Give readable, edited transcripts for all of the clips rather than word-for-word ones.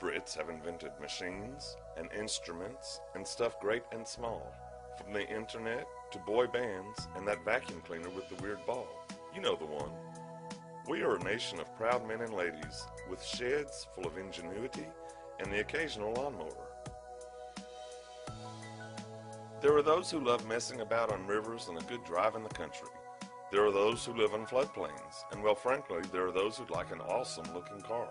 Brits have invented machines and instruments and stuff great and small, from the internet to boy bands and that vacuum cleaner with the weird ball. You know the one. We are a nation of proud men and ladies with sheds full of ingenuity and the occasional lawnmower. There are those who love messing about on rivers and a good drive in the country. There are those who live on floodplains, and well, frankly, there are those who'd like an awesome-looking car.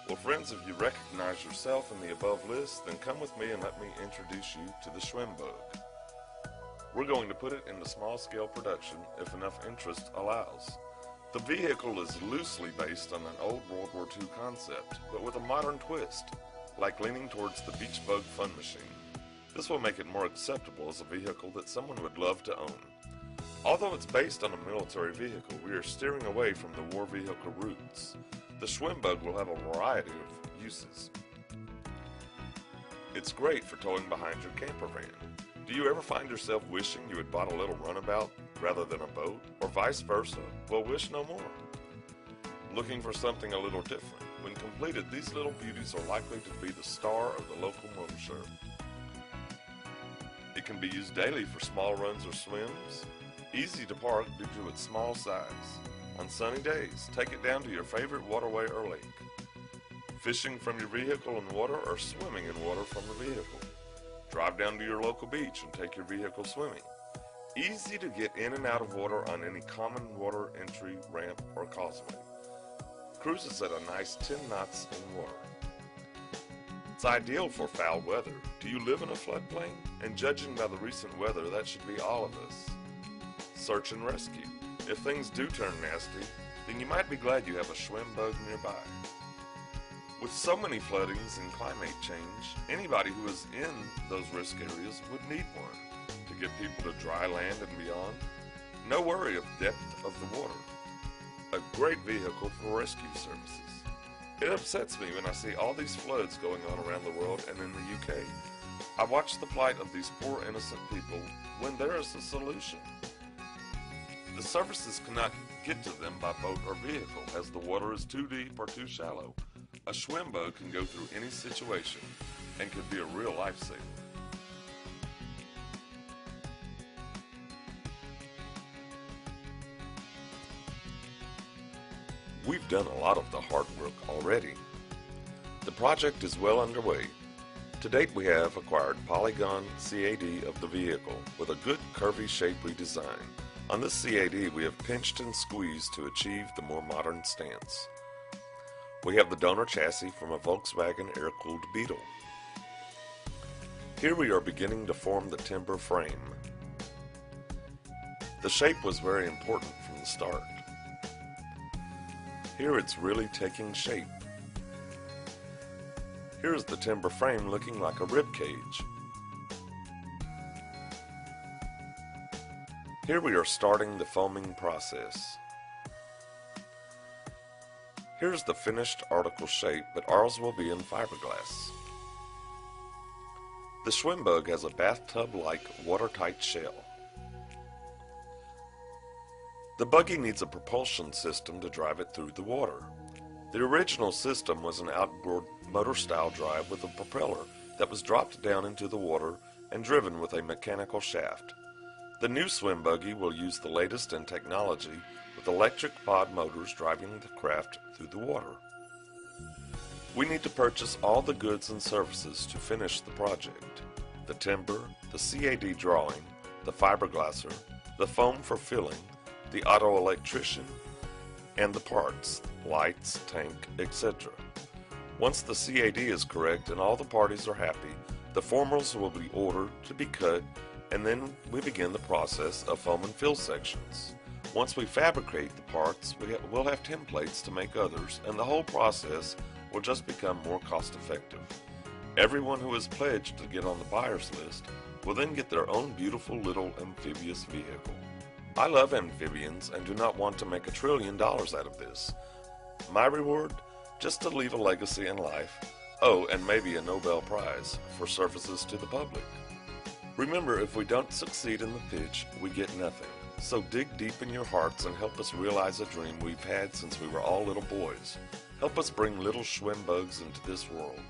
Well, friends, if you recognize yourself in the above list, then come with me and let me introduce you to the SwimBug. We're going to put it into small-scale production if enough interest allows. The vehicle is loosely based on an old World War II concept, but with a modern twist, like leaning towards the beach bug fun machine. This will make it more acceptable as a vehicle that someone would love to own. Although it's based on a military vehicle, we are steering away from the war vehicle roots. The SwimBug will have a variety of uses. It's great for towing behind your camper van. Do you ever find yourself wishing you had bought a little runabout rather than a boat, or vice versa? Well, wish no more. Looking for something a little different? When completed, these little beauties are likely to be the star of the local motor show. It can be used daily for small runs or swims. Easy to park due to its small size. On sunny days, take it down to your favorite waterway or lake. Fishing from your vehicle in water or swimming in water from the vehicle. Drive down to your local beach and take your vehicle swimming. Easy to get in and out of water on any common water entry, ramp, or causeway. Cruises at a nice 10 knots in water. It's ideal for foul weather. Do you live in a floodplain? And judging by the recent weather, that should be all of us. Search and rescue. If things do turn nasty, then you might be glad you have a SwimBug nearby. With so many floodings and climate change, anybody who is in those risk areas would need one to get people to dry land and beyond. No worry of depth of the water. A great vehicle for rescue services. It upsets me when I see all these floods going on around the world and in the UK. I watch the plight of these poor innocent people when there is a solution. The services cannot get to them by boat or vehicle as the water is too deep or too shallow. A SwimBug can go through any situation and could be a real lifesaver. We've done a lot of the hard work already. The project is well underway. To date, we have acquired polygon CAD of the vehicle with a good curvy shape redesign. On this CAD, we have pinched and squeezed to achieve the more modern stance. We have the donor chassis from a Volkswagen air-cooled Beetle. Here we are beginning to form the timber frame. The shape was very important from the start. Here it's really taking shape. Here's the timber frame looking like a rib cage. Here we are starting the foaming process. Here's the finished article shape, but ours will be in fiberglass. The SwimBug has a bathtub-like watertight shell. The buggy needs a propulsion system to drive it through the water. The original system was an outboard motor-style drive with a propeller that was dropped down into the water and driven with a mechanical shaft. The new SwimBuggy will use the latest in technology with electric pod motors driving the craft through the water. We need to purchase all the goods and services to finish the project. The timber, the CAD drawing, the fiberglasser, the foam for filling, the auto electrician, and the parts, lights, tank, etc. Once the CAD is correct and all the parties are happy, the formals will be ordered to be cut, and then we begin the process of foam and fill sections. Once we fabricate the parts, we'll have templates to make others, and the whole process will just become more cost effective. Everyone who is pledged to get on the buyer's list will then get their own beautiful little amphibious vehicle. I love amphibians and do not want to make $1 trillion out of this. My reward? Just to leave a legacy in life. Oh, and maybe a Nobel Prize for services to the public. Remember, if we don't succeed in the pitch, we get nothing. So dig deep in your hearts and help us realize a dream we've had since we were all little boys. Help us bring little SwimBugs into this world.